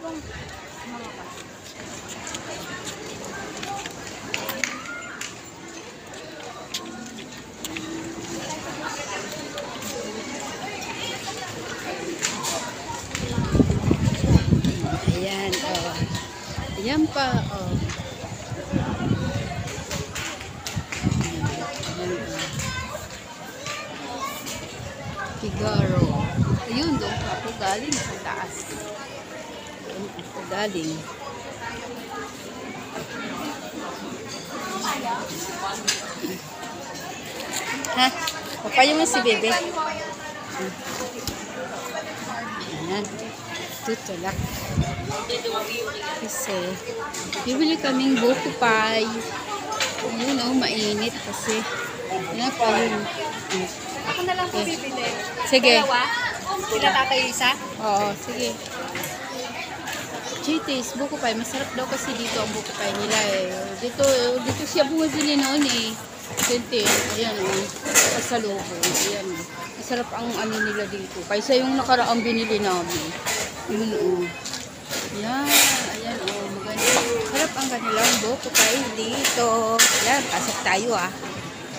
Ayan, oh. Ayan pa, oh. Ayan, oh. Figaro. Ayun, doon pa ako galing sa taas. Doon ako galing. Ha? Papayo mo si Bebe. Ayan. Tutulak. Kasi, bibili kaming buko pie. Ayun, oh, mainit kasi. Ayan pa yun. Ako na lang po bibili. Sige. Dalawa? Sila tatay isa? Oo, sige. Chitis, buko pie. Masarap daw kasi dito ang buko pie nila eh. Dito siya bumibili noon eh. Sente, ayan oh. Pasalubong. Ayan. Masarap ang ano nila dito. Kaysa yung nakaraang binili namin. Yun oh. Ayan, ayan oh. Maganda. Sarap ang kanilang buko pie dito. Ayan, pasok tayo ah.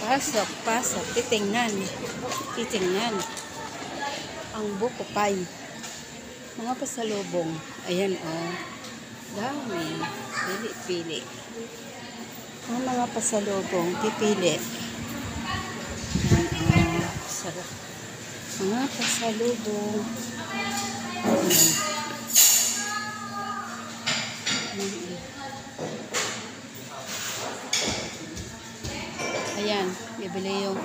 Pasok. Titingnan. Ang buko pie. Mga pasalubong. Ayan oh. Dami. Pili. Ang mga pasalubong. Pipili. Ayan oh. Sarap. Mga pasalubong. Ayan, bibili yung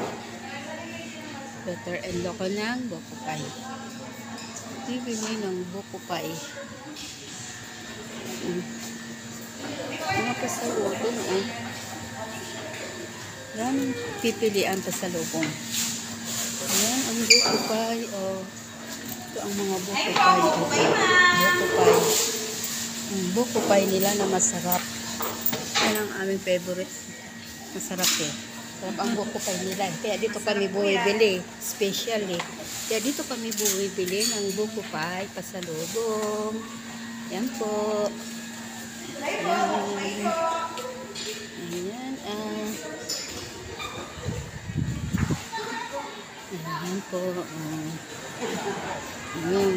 daughter-in-law ko ng buko pie. Bibili ng buko pie. Mga pasalubong eh. Yan, pipilian pasalubong. Ayan, ang buko pie. Oh. Ito ang mga buko pie. Okay. Buko pie. Ang buko pie nila na masarap. Yan ang aming favorite. Masarap eh. Sarap ang buko pie nila. Kaya dito kami bumibili. Special eh. Kaya dito kami bumibili ng buko pie pasalubong. Yan po. Ayan. Ayan ah. Ayan po. Ayan. Ayan.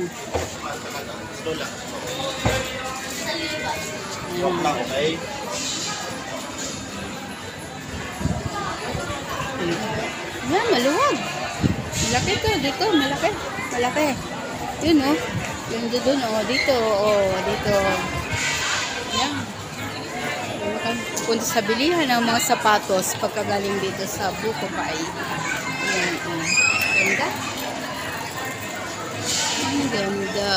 Yan, maluwag. Malaki to. Dito, malaki. Yun, oh. Yun doon, oh. Dito, oh. Dito. Yan. Punta sa bilihan ng mga sapatos pagkagaling dito sa buko pie. Yan, oh. Ganda. Ang ganda.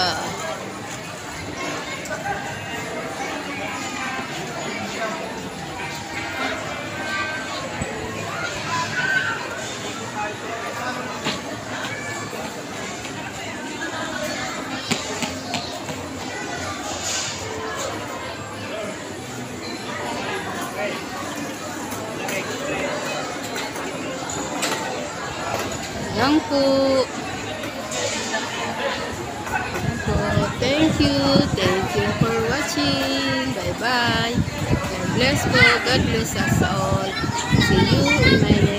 Yan po. Thank you for watching. Bye bye. God bless po. God bless us all. See you in my next